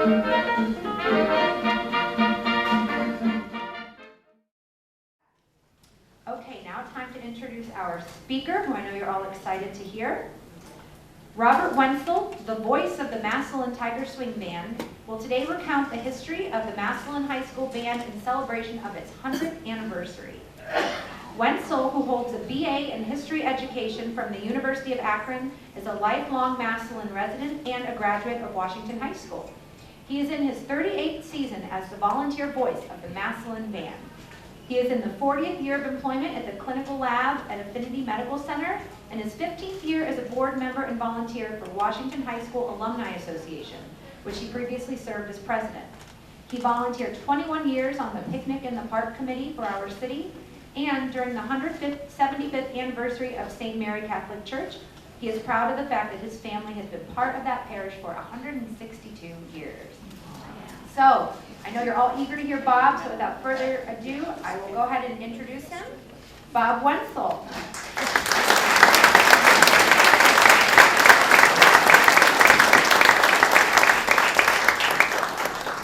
Okay, now time to introduce our speaker, who I know you're all excited to hear. Robert Wenzel, the voice of the Massillon Tiger Swing Band, will today recount the history of the Massillon High School Band in celebration of its 100th anniversary. Wenzel, who holds a BA in History Education from the University of Akron, is a lifelong Massillon resident and a graduate of Washington High School. He is in his 38th season as the volunteer voice of the Massillon Band. He is in the 40th year of employment at the Clinical Lab at Affinity Medical Center and his 15th year as a board member and volunteer for Washington High School Alumni Association, which he previously served as president. He volunteered 21 years on the Picnic in the Park Committee for our city, and during the 175th anniversary of St. Mary Catholic Church, he is proud of the fact that his family has been part of that parish for 162 years. So, I know you're all eager to hear Bob, so without further ado, I will go ahead and introduce him. Bob Wenzel.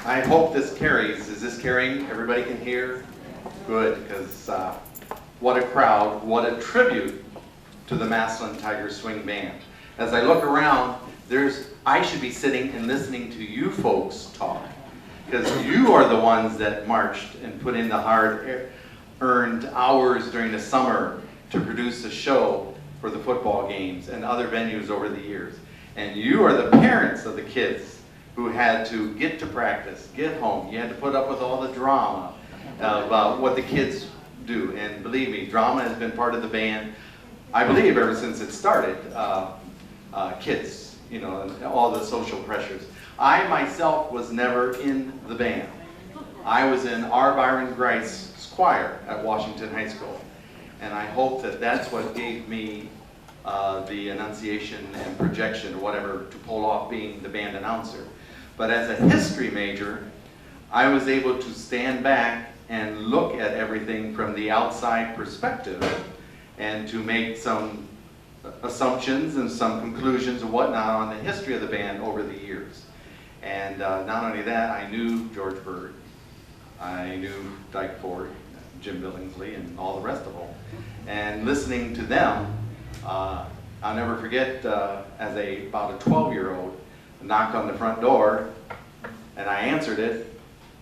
I hope this carries. Is this carrying? Everybody can hear? Good, because what a crowd, what a tribute to the Massillon Tiger Swing Band. As I look around, I should be sitting and listening to you folks talk, because you are the ones that marched and put in the hard-earned hours during the summer to produce a show for the football games and other venues over the years. And you are the parents of the kids who had to get to practice, get home. You had to put up with all the drama about what the kids do. And believe me, drama has been part of the band, I believe, ever since it started. Kids, you know, and all the social pressures. I myself was never in the band. I was in R. Byron Grice's choir at Washington High School. And I hope that that's what gave me the enunciation and projection, or whatever, to pull off being the band announcer. But as a history major, I was able to stand back and look at everything from the outside perspective and to make some assumptions and some conclusions and whatnot on the history of the band over the years. And not only that, I knew George Bird, I knew Dyke Ford, Jim Billingsley, and all the rest of them. And listening to them, I'll never forget, as about a 12-year-old, a knock on the front door, and I answered it,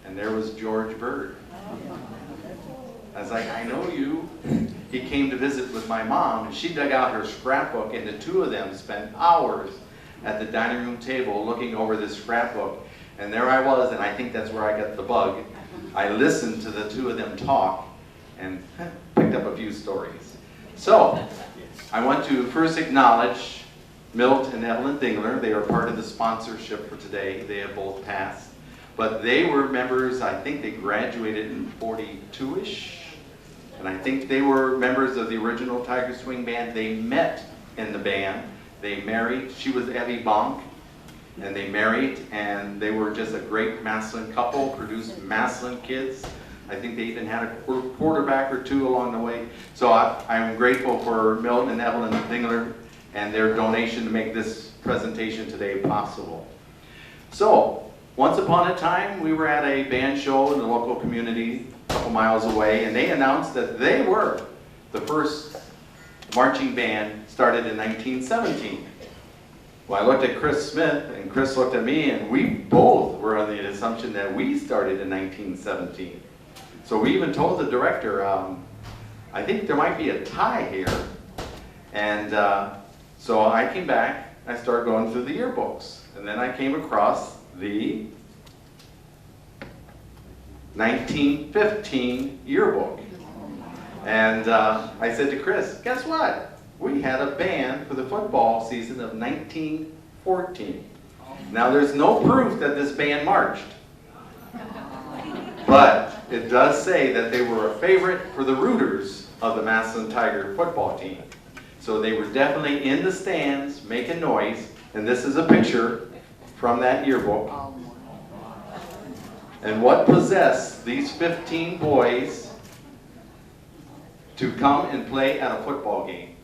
and there was George Bird. I was like, I know you. He came to visit with my mom, and she dug out her scrapbook, and the two of them spent hours at the dining room table looking over this scrapbook. And there I was, and I think that's where I got the bug. I listened to the two of them talk and picked up a few stories. So, I want to first acknowledge Milt and Evelyn Dingler. They are part of the sponsorship for today. They have both passed. But they were members, I think they graduated in 42-ish. And I think they were members of the original Tiger Swing Band. They met in the band. They married. She was Evie Bonk. And they married, and they were just a great Massillon couple, produced Massillon kids. I think they even had a quarterback or two along the way. So I'm grateful for Milton and Evelyn Dingler and their donation to make this presentation today possible. So, once upon a time, we were at a band show in the local community a couple miles away, and they announced that they were the first marching band started in 1917. Well, I looked at Chris Smith, and Chris looked at me, and we both were on the assumption that we started in 1917. So we even told the director, I think there might be a tie here. And so I came back, I started going through the yearbooks. And then I came across the 1915 yearbook. And I said to Chris, guess what? We had a band for the football season of 1914. Now there's no proof that this band marched. But it does say that they were a favorite for the rooters of the Massillon Tiger football team. So they were definitely in the stands making noise. And this is a picture from that yearbook. And what possessed these 15 boys to come and play at a football game?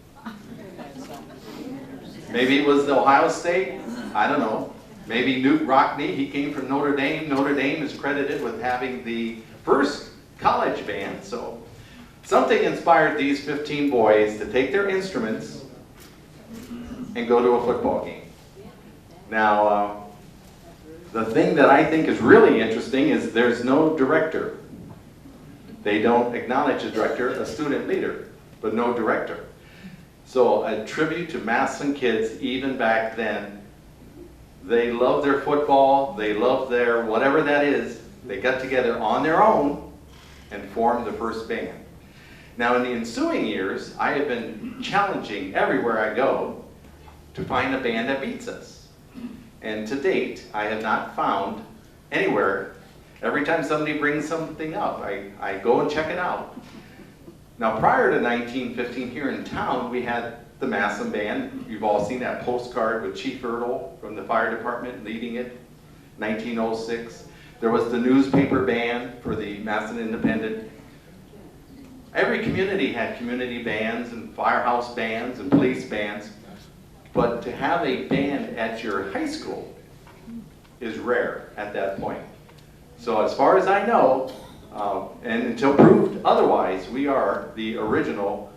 Maybe it was the Ohio State? I don't know. Maybe Newt Rockney, he came from Notre Dame. Notre Dame is credited with having the first college band. So something inspired these 15 boys to take their instruments and go to a football game. Now, the thing that I think is really interesting is there's no director. They don't acknowledge a director, a student leader, but no director. So a tribute to Massillon kids, even back then. They love their football, they love their whatever that is. They got together on their own and formed the first band. Now in the ensuing years, I have been challenging everywhere I go to find a band that beats us. And to date, I have not found anywhere. Every time somebody brings something up, I go and check it out. Now prior to 1915 here in town, we had the Massillon Band. You've all seen that postcard with Chief Ertl from the fire department leading it, 1906. There was the newspaper band for the Massillon Independent. Every community had community bands and firehouse bands and police bands, but to have a band at your high school is rare at that point. So as far as I know, and until proved otherwise, we are the original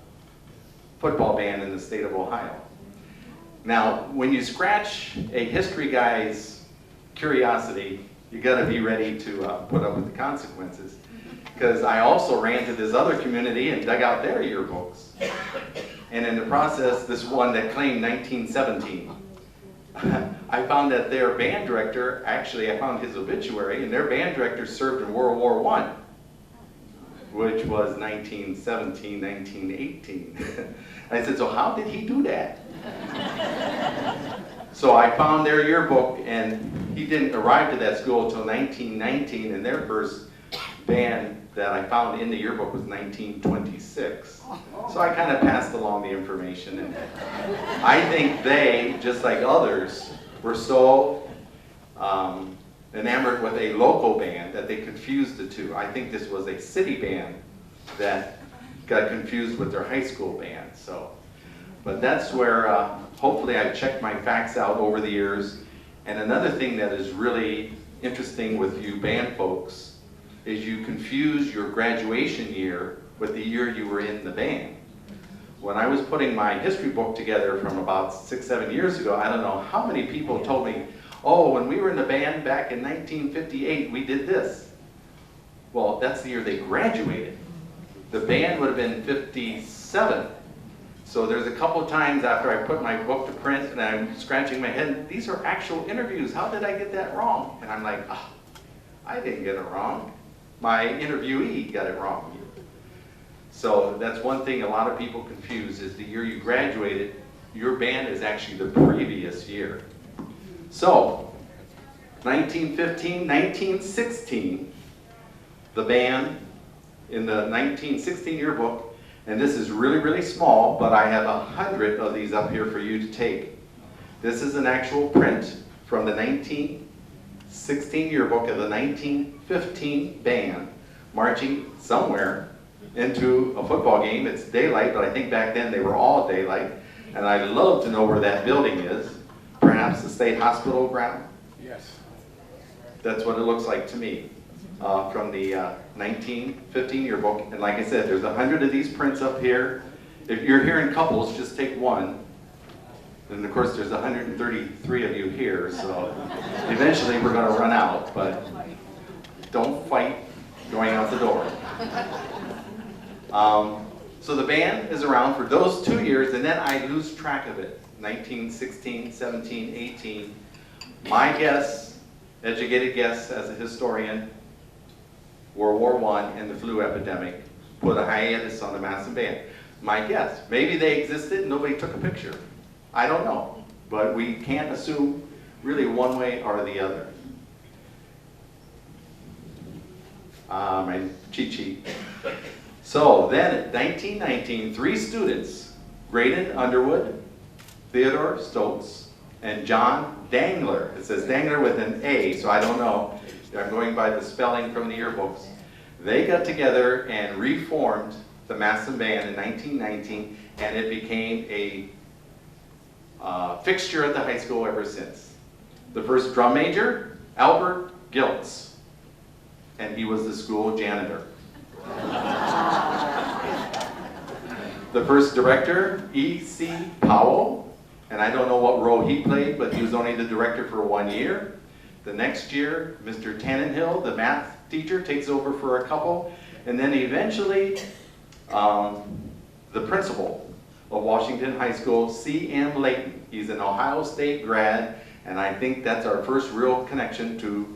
football band in the state of Ohio. Now, when you scratch a history guy's curiosity, you gotta be ready to put up with the consequences. Because I also ran to this other community and dug out their yearbooks. And in the process, this one that claimed 1917, I found that their band director, actually I found his obituary, and their band director served in World War I, which was 1917, 1918. I said, so how did he do that? So I found their yearbook, and he didn't arrive to that school until 1919, and their first band that I found in the yearbook was 1926. So I kind of passed along the information, and I think they, just like others, were so enamored with a local band that they confused the two. I think this was a city band that got confused with their high school band. So, but that's where hopefully I've checked my facts out over the years. And another thing that is really interesting with you band folks is you confuse your graduation year with the year you were in the band. When I was putting my history book together from about 6, 7 years ago, I don't know how many people told me, oh, when we were in the band back in 1958, we did this. Well, that's the year they graduated. The band would have been 57. So there's a couple of times after I put my book to print and I'm scratching my head, these are actual interviews, how did I get that wrong? And I'm like, oh, I didn't get it wrong. My interviewee got it wrong. So that's one thing a lot of people confuse is the year you graduated, your band is actually the previous year. So, 1915, 1916, the band in the 1916 yearbook, and this is really, really small, but I have 100 of these up here for you to take. This is an actual print from the 1916 yearbook of the 1915 band marching somewhere into a football game. It's daylight, but I think back then they were all daylight, and I'd love to know where that building is. Perhaps the state hospital ground? Yes. That's what it looks like to me from the 1915 yearbook. And like I said, there's 100 of these prints up here. If you're here in couples, just take one. And of course, there's 133 of you here, so eventually we're going to run out, but don't fight going out the door. So the band is around for those 2 years, and then I lose track of it. 1916, 17, 18. My guess, educated guess as a historian, World War I and the flu epidemic put a hiatus on the Massillon Band. My guess, maybe they existed and nobody took a picture. I don't know, but we can't assume really one way or the other. My cheat sheet. So then in 1919, 3 students, Graydon Underwood, Theodore Stokes, and John Dangler. It says Dangler with an A, so I don't know. I'm going by the spelling from the yearbooks. They got together and reformed the Massillon Band in 1919, and it became a fixture at the high school ever since. The first drum major, Albert Giltz, and he was the school janitor. The first director, E.C. Powell, and I don't know what role he played, but he was only the director for 1 year. The next year, Mr. Tannenhill, the math teacher, takes over for a couple, and then eventually the principal of Washington High School, C.M. Layton. He's an Ohio State grad, and I think that's our first real connection to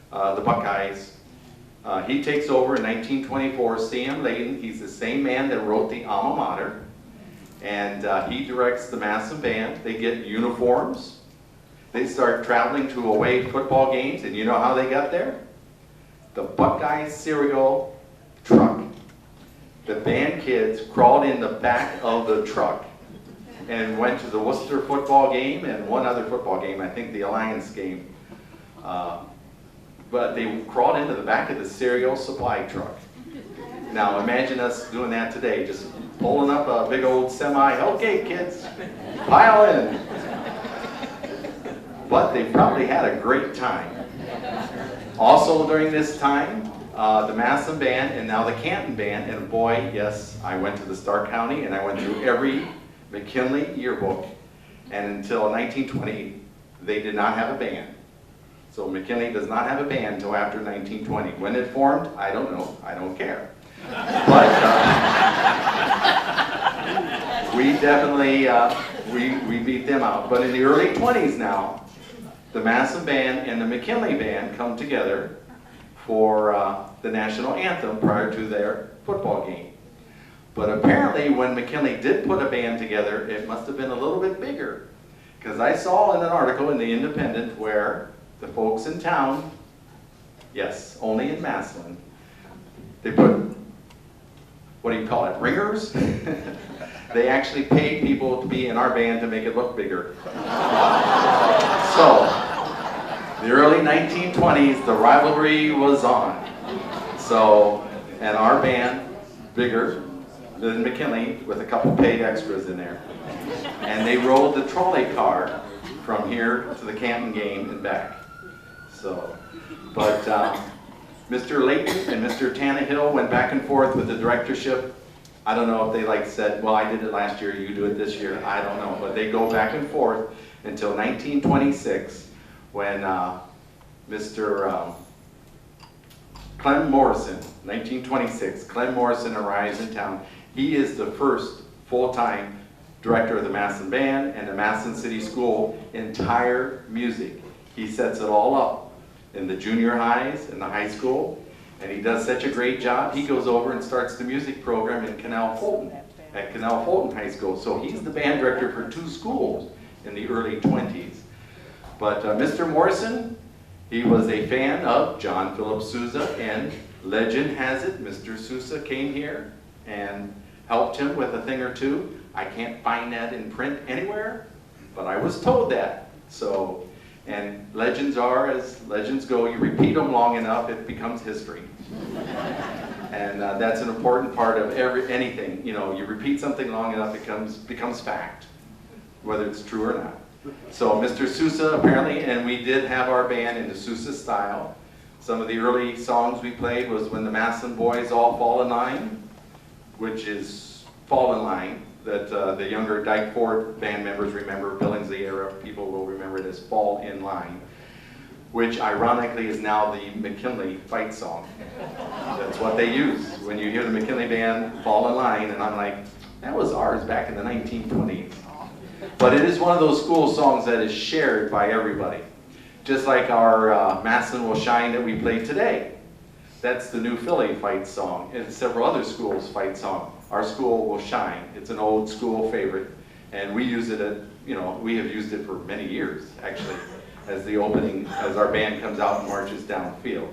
the Buckeyes. He takes over in 1924, C.M. Layton. He's the same man that wrote the alma mater, and he directs the Massillon Band. They get uniforms. They start traveling to away football games, and you know how they got there? The Buckeye cereal truck. The band kids crawled in the back of the truck and went to the Worcester football game and one other football game, I think the Alliance game. But they crawled into the back of the cereal supply truck. Now imagine us doing that today, just pulling up a big old semi, okay kids, pile in. But they probably had a great time. Also during this time, the Massillon Band and now the Canton Band, and boy, yes, I went to the Stark County and I went through every McKinley yearbook, and until 1920, they did not have a band. So McKinley does not have a band until after 1920. When it formed, I don't know, I don't care. But we definitely, we beat them out. But in the early 20s now, the Massillon Band and the McKinley Band come together for the national anthem prior to their football game. But apparently when McKinley did put a band together, it must have been a little bit bigger. Because I saw in an article in the Independent where the folks in town, yes, only in Massillon, they put, what do you call it, ringers? They actually paid people to be in our band to make it look bigger. So, the early 1920s, the rivalry was on. So, and our band, bigger than McKinley, with a couple paid extras in there. And they rolled the trolley car from here to the Canton game and back. So, but Mr. Layton and Mr. Tannehill went back and forth with the directorship. I don't know if they said, well, I did it last year, you do it this year. I don't know, but they go back and forth until 1926 when Mr. Clem Morrison, 1926, Clem Morrison arrives in town. He is the first full-time director of the Massillon Band and the Massillon City School entire music. He sets it all up in the junior highs and the high school, and he does such a great job. He goes over and starts the music program in Canal Fulton, at Canal Fulton High School. So he's the band director for 2 schools in the early 20s. But Mr. Morrison, he was a fan of John Philip Sousa, and legend has it, Mr. Sousa came here and helped him with a thing or two. I can't find that in print anywhere, but I was told that. So, and legends are as legends go. You repeat them long enough, it becomes history. And that's an important part of anything. You know, you repeat something long enough, it becomes fact, whether it's true or not. So Mr. Sousa apparently, and we did have our band in the Sousa style. Some of the early songs we played was When the Massillon Boys All Fall in Line, which is Fall in Line, that the younger Dyke Ford band members remember. Billingsley era people will remember it as Fall in Line, which ironically is now the McKinley fight song. That's what they use. When you hear the McKinley band Fall in Line, and I'm like, that was ours back in the 1920s. But it is one of those school songs that is shared by everybody. Just like our Massillon Will Shine that we played today. That's the New Philly fight song, and several other schools' fight song. Our School Will Shine. It's an old school favorite, and we use it at, you know, we have used it for many years, actually, as the opening, as our band comes out and marches downfield.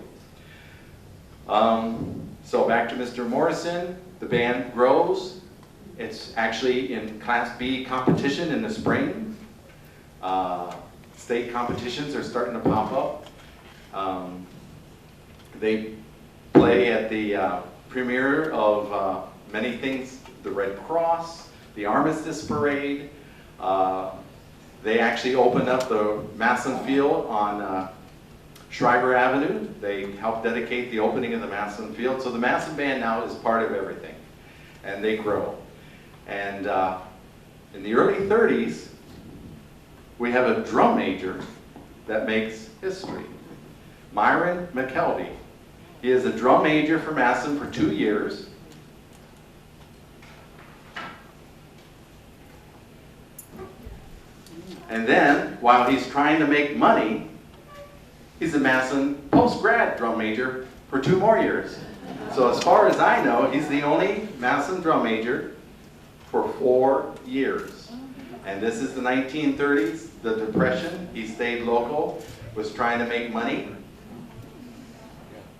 So back to Mr. Morrison, the band grows. It's actually in Class B competition in the spring. State competitions are starting to pop up. They play at the premiere of many things, the Red Cross, the Armistice Parade. They actually opened up the Massillon Field on Schreiber Avenue. They helped dedicate the opening of the Massillon Field. So the Massillon Band now is part of everything, and they grow. And in the early 30s, we have a drum major that makes history. Myron McKelvey. He is a drum major for Massillon for 2 years. And then, while he's trying to make money, he's a Massillon post-grad drum major for 2 more years. So as far as I know, he's the only Massillon drum major for 4 years. And this is the 1930s, the Depression. He stayed local, was trying to make money,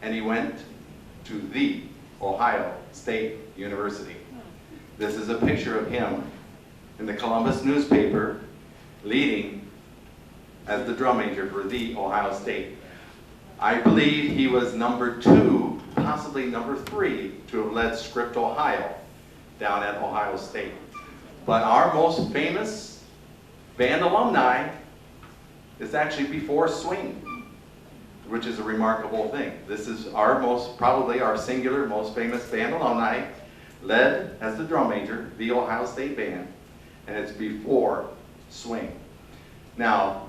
and he went to the Ohio State University. This is a picture of him in the Columbus newspaper leading as the drum major for the Ohio State. I believe he was number 2, possibly number 3, to have led Script, Ohio, down at Ohio State. But our most famous band alumni is actually before swing, which is a remarkable thing. This is our probably our singular most famous band alumni, led as the drum major, the Ohio State Band, and it's before swing. Now,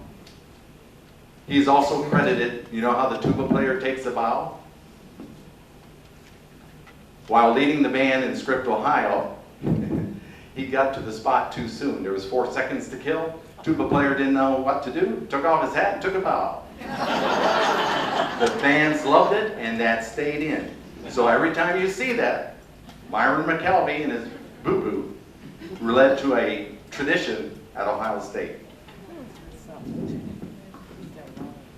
he's also credited, you know how the tuba player takes a bow? While leading the band in Script, Ohio, he got to the spot too soon. There was 4 seconds to kill. Tuba player didn't know what to do, took off his hat and took a bow. The fans loved it, and that stayed in. So every time you see that, Myron McKelvey and his boo-boo led to a tradition at Ohio State.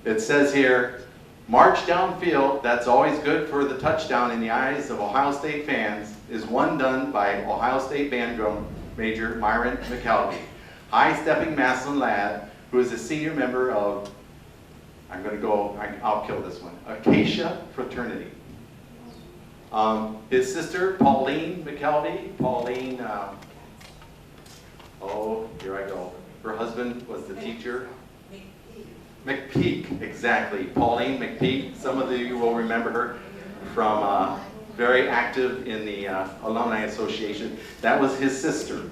It says here, march downfield, that's always good for the touchdown in the eyes of Ohio State fans, is one done by Ohio State band drum major Myron McKelvey, high-stepping Massillon lad who is a senior member of, I'll kill this one, Acacia Fraternity. His sister, Pauline McKelvey, oh, here I go. Her husband was the teacher. McPeak, exactly. Pauline McPeak. Some of you will remember her from very active in the Alumni Association. That was his sister.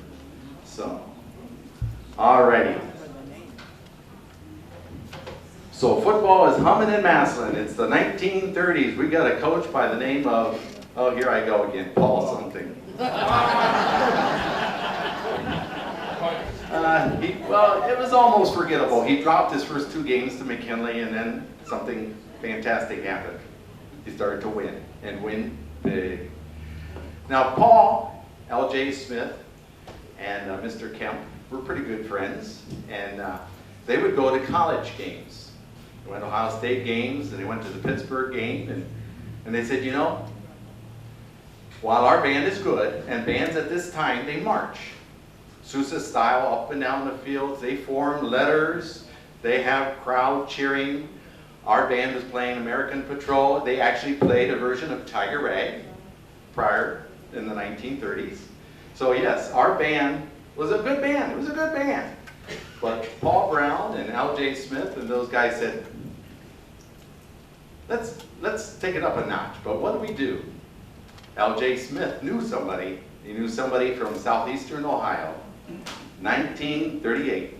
So, alrighty. So football is humming in Massillon. It's the 1930s. We got a coach by the name of, oh, here I go again, Paul something. Well, it was almost forgettable. He dropped his first 2 games to McKinley, and then something fantastic happened. He started to win, and win big. Now, Paul, L.J. Smith, and Mr. Kemp were pretty good friends, and they would go to college games. They went to Ohio State games, and they went to the Pittsburgh game, and they said, you know, while our band is good, and bands at this time, they march. Sousa style up and down the fields, they form letters, they have crowd cheering. Our band was playing American Patrol. They actually played a version of Tiger Rag prior in the 1930s. So yes, our band was a good band. It was a good band. But Paul Brown and L.J. Smith and those guys said, let's take it up a notch. But what do we do? L.J. Smith knew somebody. He knew somebody from southeastern Ohio. 1938.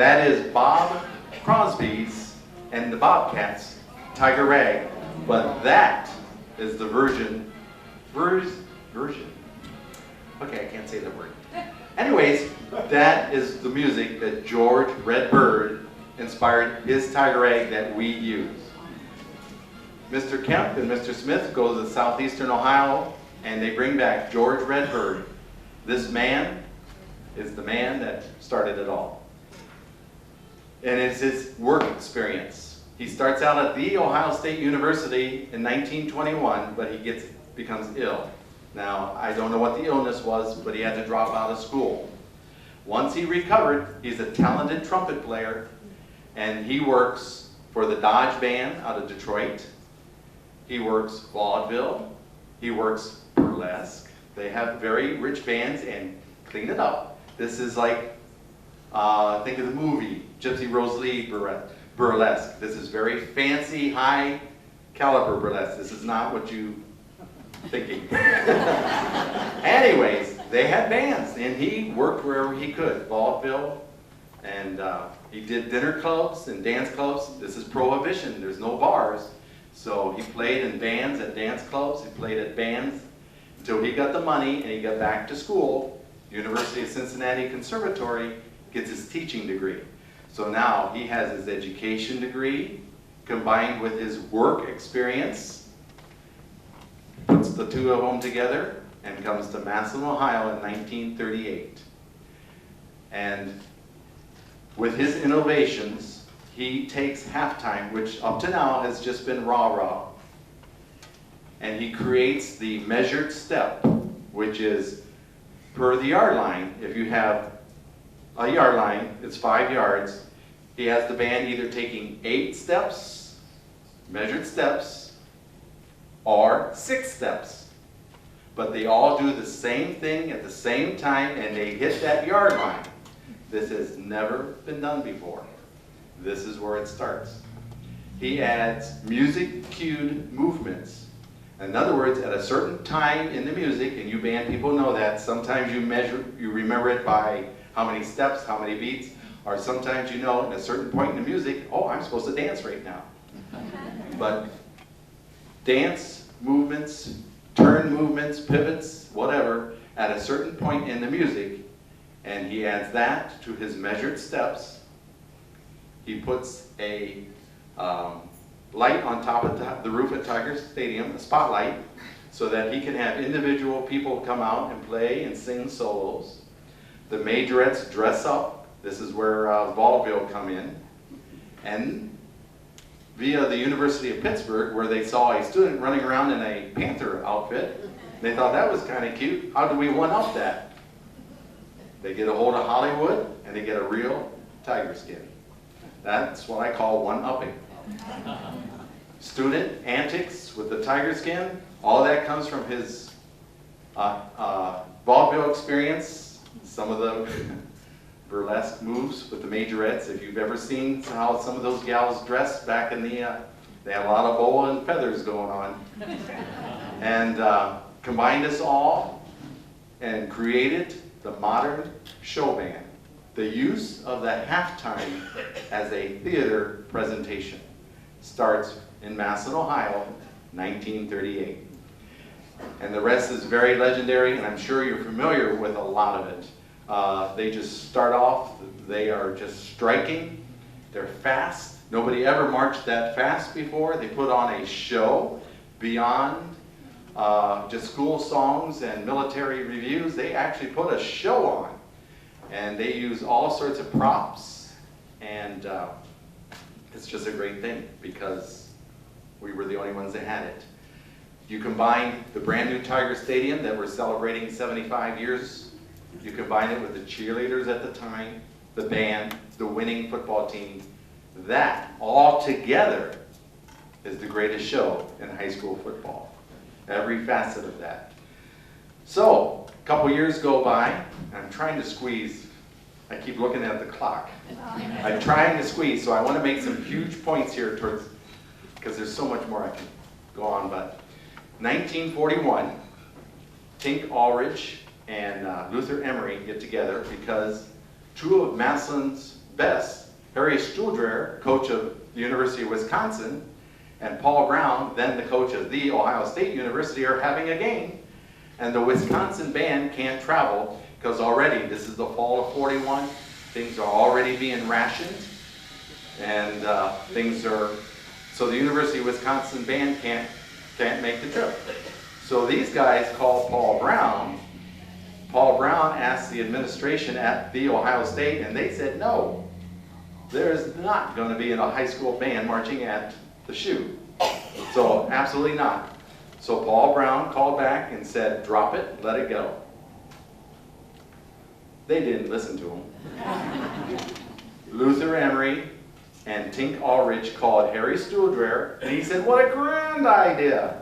That is Bob Crosby's and the Bobcats' Tiger Rag, but that is the version. Okay, I can't say the word. Anyways, that is the music that George Red Bird inspired his Tiger Rag that we use. Mr. Kemp and Mr. Smith go to southeastern Ohio, and they bring back George Red Bird. This man is the man that started it all. And it's his work experience. He starts out at the Ohio State University in 1921, but he becomes ill. Now, I don't know what the illness was, but he had to drop out of school. Once he recovered, he's a talented trumpet player, and he works for the Dodge Band out of Detroit. He works vaudeville. He works burlesque. They have very rich bands, and clean it up. This is like, think of the movie, Gypsy Rose Lee burlesque. This is very fancy, high caliber burlesque. This is not what you thinking. Anyways, they had bands, and he worked wherever he could, vaudeville, and he did dinner clubs and dance clubs. This is prohibition. There's no bars. So he played in bands at dance clubs. He played at bands until he got the money and he got back to school. University of Cincinnati Conservatory, gets his teaching degree. So now he has his education degree combined with his work experience, puts the two of them together, and comes to Massillon, Ohio in 1938. And with his innovations, he takes halftime, which up to now has just been rah-rah, and he creates the measured step, which is per the yard line. If you have a yard line, it's 5 yards. He has the band either taking 8 steps, measured steps, or 6 steps. But they all do the same thing at the same time, and they hit that yard line. This has never been done before. This is where it starts. He adds music-cued movements. In other words, at a certain time in the music, and you band people know that, sometimes you remember it by how many steps, how many beats, or sometimes you know at a certain point in the music, oh, I'm supposed to dance right now. But dance movements, turn movements, pivots, whatever, at a certain point in the music, and he adds that to his measured steps. He puts a light on top of the roof at Tiger Stadium, a spotlight, so that he can have individual people come out and play and sing solos. The majorettes dress up. This is where vaudeville come in. And via the University of Pittsburgh, where they saw a student running around in a Panther outfit, they thought that was kind of cute. How do we one-up that? They get a hold of Hollywood, and they get a real tiger skin. That's what I call one-upping. Student antics with the tiger skin, all that comes from his vaudeville experience, some of the burlesque moves with the majorettes. If you've ever seen how some of those gals dress back in the, they had a lot of boa and feathers going on. And combined this all and created the modern show band. The use of the halftime as a theater presentation starts in Massillon, Ohio, 1938. And the rest is very legendary, and I'm sure you're familiar with a lot of it. They just start off, they are just striking, they're fast. Nobody ever marched that fast before. They put on a show beyond just school songs and military reviews. They actually put a show on, and they use all sorts of props, and it's just a great thing because we were the only ones that had it. You combine the brand new Tiger Stadium that we're celebrating 75 years, you combine it with the cheerleaders at the time, the band, the winning football team, that all together is the greatest show in high school football. Every facet of that. So, a couple years go by, and I'm trying to squeeze. I keep looking at the clock. I'm trying to squeeze, so I want to make some huge points here towards, because there's so much more I can go on, but 1941, Tink Ulrich and Luther Emery get together because two of Massillon's best, Harry Stuhldraer, coach of the University of Wisconsin, and Paul Brown, then the coach of the Ohio State University, are having a game. And the Wisconsin band can't travel because already, this is the fall of '41, things are already being rationed. And so the University of Wisconsin band can't make the trip. So these guys called Paul Brown. Paul Brown asked the administration at the Ohio State, and they said, no, there's not going to be a high school band marching at the shoe. So absolutely not. So Paul Brown called back and said, drop it, let it go. They didn't listen to him. Luther Emery and Tink Ulrich called Harry Stuhldraer, and he said, what a grand idea.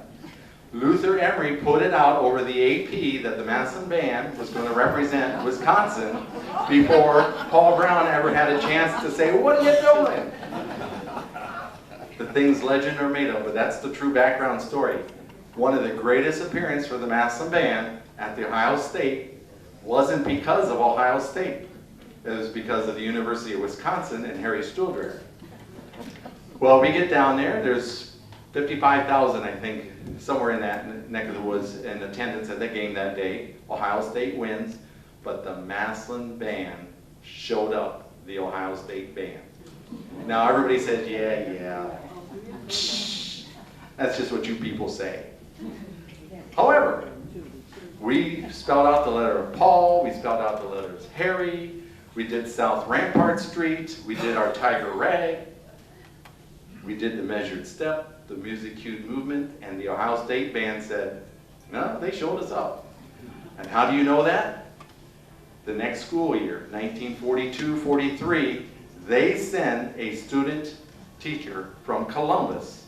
Luther Emery put it out over the AP that the Massillon band was going to represent Wisconsin before Paul Brown ever had a chance to say, what are you doing? The things legend are made of, but that's the true background story. One of the greatest appearances for the Massillon band at the Ohio State wasn't because of Ohio State. It was because of the University of Wisconsin and Harry Stuhldraer. Well, we get down there, there's 55,000, I think, somewhere in that neck of the woods in attendance at the game that day. Ohio State wins, but the Massillon band showed up, the Ohio State band. Now everybody says, yeah. That's just what you people say. However, we spelled out the letter of Paul, we spelled out the letters Harry, we did South Rampart Street, we did our Tiger Rag, we did the measured step, the music cued movement, and the Ohio State band said, no, they showed us up. And how do you know that? The next school year, 1942-43, they send a student teacher from Columbus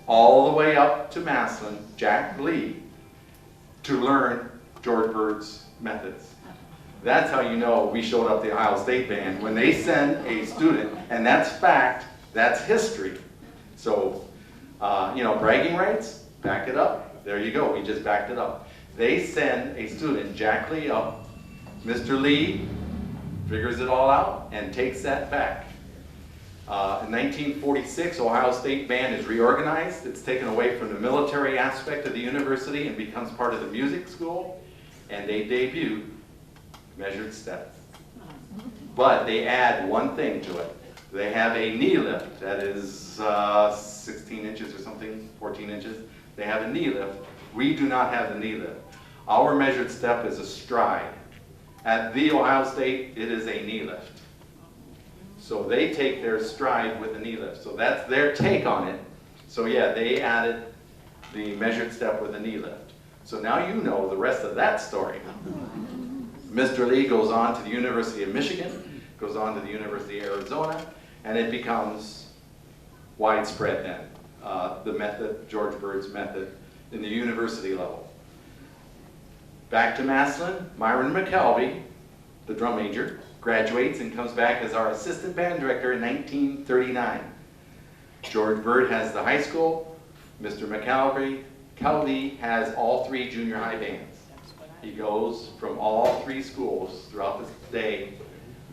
all the way up to Massillon, Jack Lee, to learn George Bird's methods. That's how you know we showed up the Ohio State band, when they send a student, and that's fact, that's history. So, bragging rights, back it up. There you go, we just backed it up. They send a student, Jack Lee, up. Mr. Lee figures it all out and takes that back. In 1946, Ohio State band is reorganized. It's taken away from the military aspect of the university and becomes part of the music school, and they debut measured steps. But they add one thing to it. They have a knee lift that is 16 inches or something, 14 inches. They have a knee lift. We do not have the knee lift. Our measured step is a stride. At the Ohio State, it is a knee lift. So they take their stride with the knee lift. So that's their take on it. So yeah, they added the measured step with a knee lift. So now you know the rest of that story. Mr. Lee goes on to the University of Michigan, goes on to the University of Arizona, and it becomes widespread then. The method, George Bird's method, in the university level. Back to Massillon, Myron McKelvey, the drum major, graduates and comes back as our assistant band director in 1939. George Bird has the high school. Mr. McKelvey has all three junior high bands. He goes from all three schools throughout the day.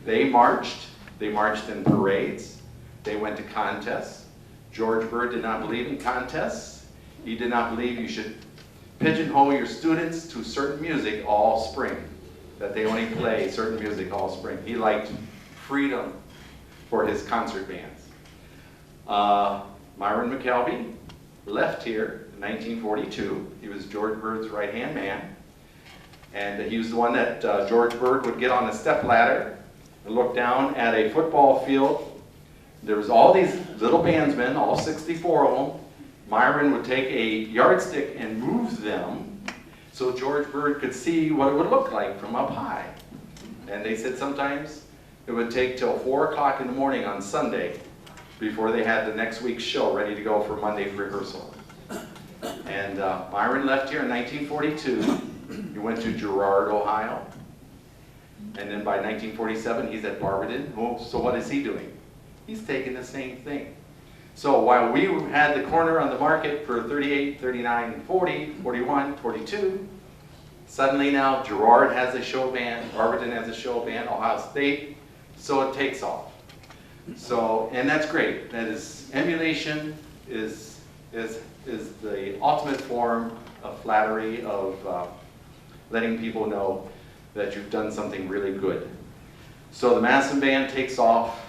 They marched in parades. They went to contests. George Bird did not believe in contests. He did not believe you should pigeonhole your students to certain music all spring, that they only play certain music all spring. He liked freedom for his concert bands. Myron McKelvey left here in 1942. He was George Bird's right-hand man. And he was the one that George Bird would get on a step ladder and look down at a football field. There was all these little bandsmen, all 64 of them. Myron would take a yardstick and move them so George Bird could see what it would look like from up high. And they said sometimes it would take till 4 o'clock in the morning on Sunday before they had the next week's show ready to go for Monday's rehearsal. And Myron left here in 1942. He went to Girard, Ohio. And then by 1947, he's at Barberton. Oh, so what is he doing? He's taking the same thing. So while we had the corner on the market for 38, 39, 40, 41, 42, suddenly now Girard has a show band, Barberton has a show band, Ohio State, so it takes off. So, and that's great. That is, emulation is the ultimate form of flattery, of letting people know that you've done something really good. So the Massillon Band takes off.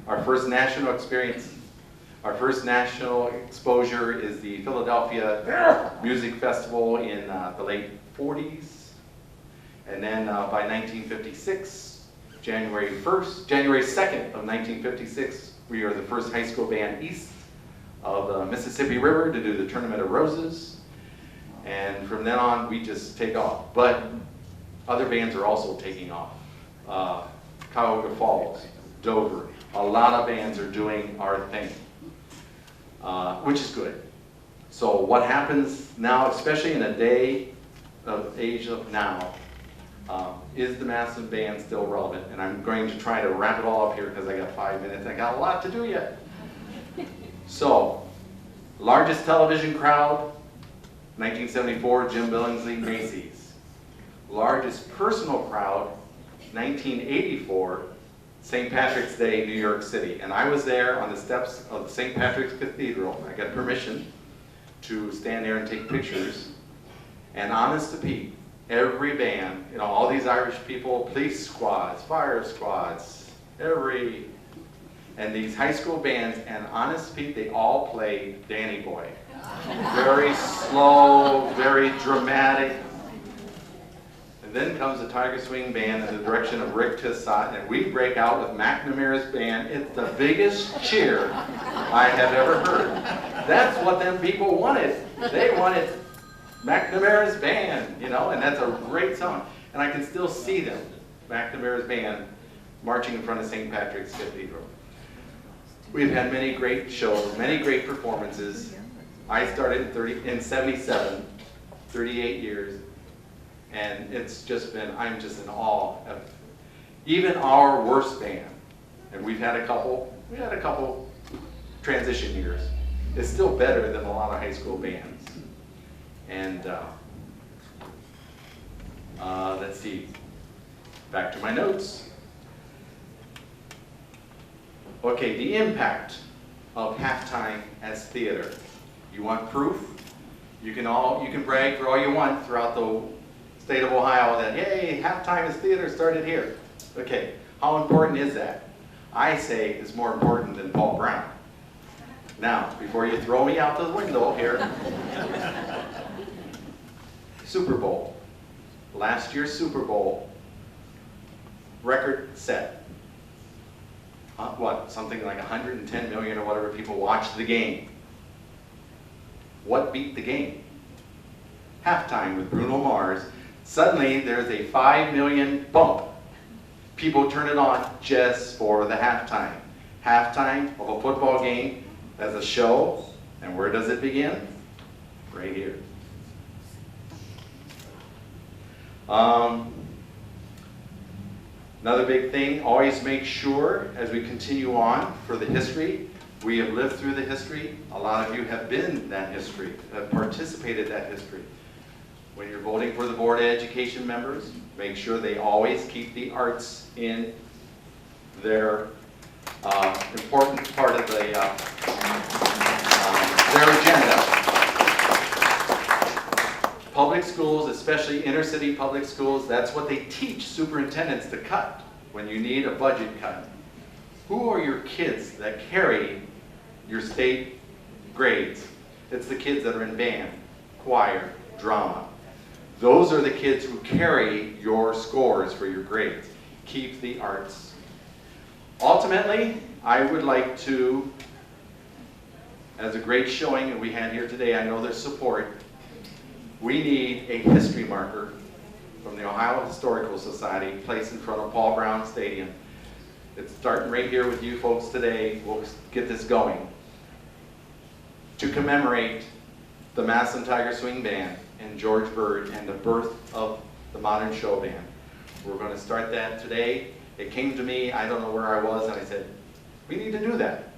Our first national experience, our first national exposure is the Philadelphia Music Festival in the late 40s. And then by 1956, January 2nd of 1956, we are the first high school band east of the Mississippi River to do the Tournament of Roses. And from then on, we just take off. But other bands are also taking off. Cuyahoga Falls, Dover, a lot of bands are doing our thing, which is good. So what happens now, especially in a day of age of now, is the Massillon Band still relevant? And I'm going to try to wrap it all up here because I got 5 minutes. I got a lot to do yet. So, largest television crowd, 1974, Jim Billingsley, Macy's. Largest personal crowd, 1984, St. Patrick's Day, New York City. And I was there on the steps of the St. Patrick's Cathedral. I got permission to stand there and take pictures. And honest to Pete, every band, you know, all these Irish people, police squads, fire squads, and these high school bands, and honest to Pete, they all play Danny Boy. Very slow, very dramatic. And then comes the Tiger Swing Band in the direction of Rick Tissot, and we break out with McNamara's band. It's the biggest cheer I have ever heard. That's what them people wanted. They wanted McNamara's band, you know, and that's a great song. And I can still see them, McNamara's band, marching in front of St. Patrick's Cathedral. We've had many great shows, many great performances. I started in 77, 38 years, and it's just been, I'm just in awe of even our worst band, and we had a couple transition years. It's still better than a lot of high school bands. And let's see, back to my notes. Okay, the impact of halftime as theater. You want proof? You can brag for all you want throughout the state of Ohio that, yay, halftime as theater started here. Okay, how important is that? I say it's more important than Paul Brown. Now, before you throw me out the window here, Super Bowl. Last year's Super Bowl, record set. What, something like 110 million or whatever people watched the game. What beat the game? Halftime with Bruno Mars. Suddenly there's a 5 million bump. People turn it on just for the halftime. Halftime of a football game as a show. And where does it begin? Right here. Another big thing, always make sure as we continue on for the history, we have lived through the history. A lot of you have been that history, have participated that history. When you're voting for the Board of Education members, make sure they always keep the arts in their important part of their agenda. Public schools, especially inner city public schools, that's what they teach superintendents to cut when you need a budget cut. Who are your kids that carry your state grades? It's the kids that are in band, choir, drama. Those are the kids who carry your scores for your grades. Keep the arts. Ultimately, I would like to, as a great showing that we had here today, I know there's support. We need a history marker from the Ohio Historical Society placed in front of Paul Brown Stadium. It's starting right here with you folks today. We'll get this going. To commemorate the Massillon Tiger Swing Band and George Bird and the birth of the modern show band. We're going to start that today. It came to me, I don't know where I was, and I said, we need to do that.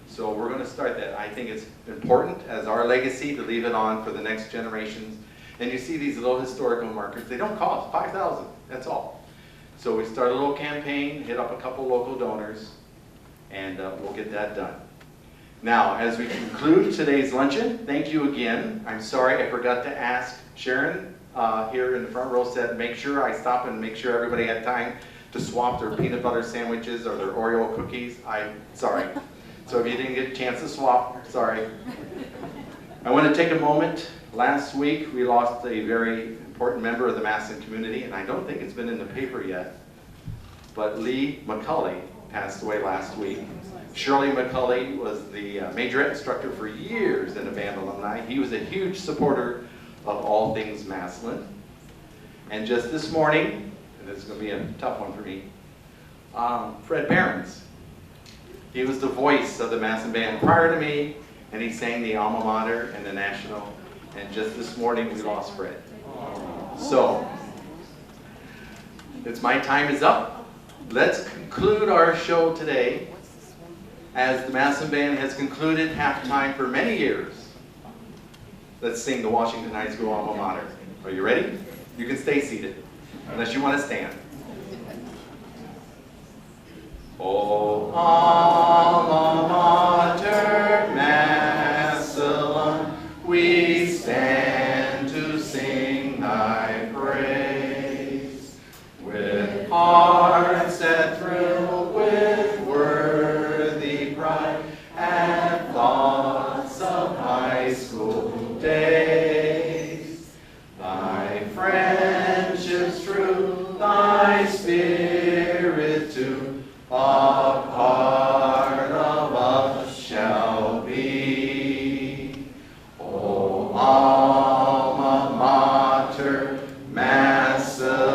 So we're going to start that. I think it's important as our legacy to leave it on for the next generations. And you see these little historical markers. They don't cost $5,000, that's all. So we start a little campaign, hit up a couple local donors, and we'll get that done. Now, as we conclude today's luncheon, thank you again. I'm sorry I forgot to ask Sharon here in the front row said, make sure I stop and make sure everybody had time to swap their peanut butter sandwiches or their Oreo cookies. I'm sorry. So if you didn't get a chance to swap, sorry. I want to take a moment. Last week, we lost a very important member of the Massillon community, and I don't think it's been in the paper yet, but Lee McCulley passed away last week. Shirley McCulley was the majorette instructor for years in the band Alumni. He was a huge supporter of all things Massillon. And just this morning, and this is going to be a tough one for me, Fred Behrens. He was the voice of the Massillon band prior to me, and he sang the alma mater and the national. And just this morning, we lost Fred. So, it's my time is up. Let's conclude our show today as the Massillon Band has concluded halftime for many years. Let's sing the Washington High School alma mater. Are you ready? You can stay seated, unless you want to stand. Oh, alma mater, Massillon, we stand to sing thy praise. With hearts that thrill with worthy pride and thoughts of high school days, thy friendship's true, thy spirit too, a part of us shall be. O alma mater, Massillon,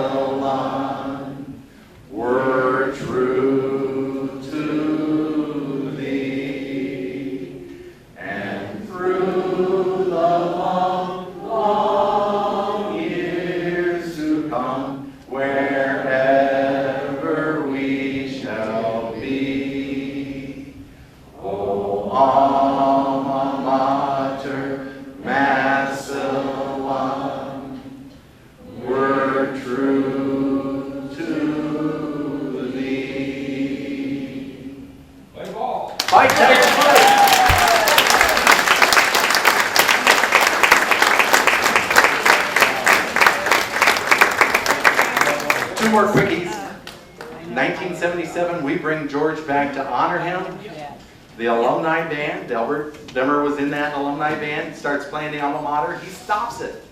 we're true to thee, and through the long, long years to come, wherever we shall be. O alma mater, Massillon, we're true to thee. Play ball. Fight, Tigers, fight! Two more quickies. 1977, we bring George back to honor him. The alumni band, Delbert Demmer was in that alumni band, starts playing the alma mater. He stops it.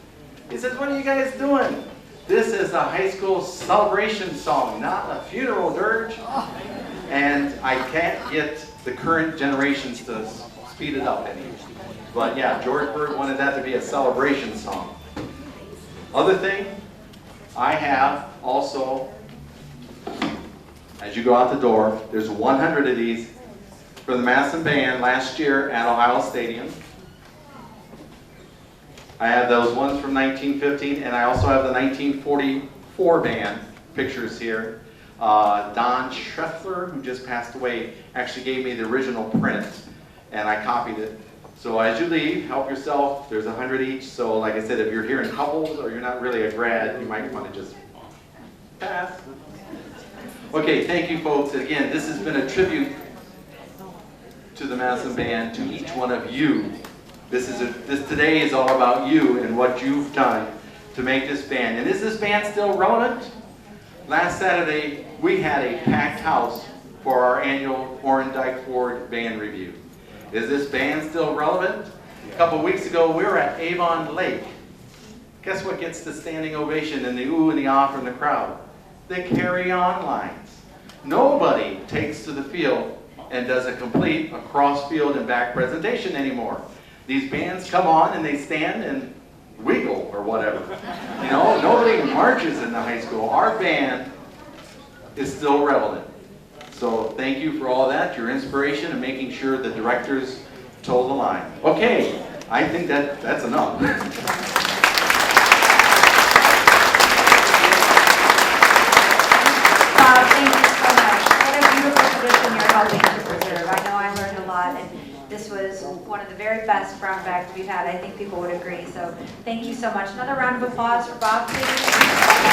He says, what are you guys doing? This is a high school celebration song, not a funeral dirge. And I can't get the current generations to speed it up any. But yeah, George Bird wanted that to be a celebration song. Other thing, I have also, as you go out the door, there's 100 of these for the Massillon Band last year at Ohio Stadium. I have those ones from 1915, and I also have the 1944 band pictures here. Don Schreffler, who just passed away, actually gave me the original print, and I copied it. So as you leave, help yourself. There's 100 each. So like I said, if you're here in couples or you're not really a grad, you might want to just pass. Okay, thank you folks. Again, this has been a tribute to the Massillon Band, to each one of you. This today is all about you and what you've done to make this band. And is this band still relevant? Last Saturday, we had a packed house for our annual Warren Dyke Ford Band Review. Is this band still relevant? A couple weeks ago, we were at Avon Lake. Guess what gets the standing ovation and the ooh and the ah from the crowd? The carry-on lines. Nobody takes to the field and does a complete across field and back presentation anymore. These bands come on and they stand and wiggle or whatever. You know, nobody marches in the high school. Our band is still relevant. So thank you for all that, your inspiration, and making sure the directors toe the line. Okay, I think that's enough. Bob, thank you so much. What a beautiful tradition you're helping to preserve. I know I learned a lot, and this was one of the very best brown bags we've had. I think people would agree. So thank you so much. Another round of applause for Bob, please.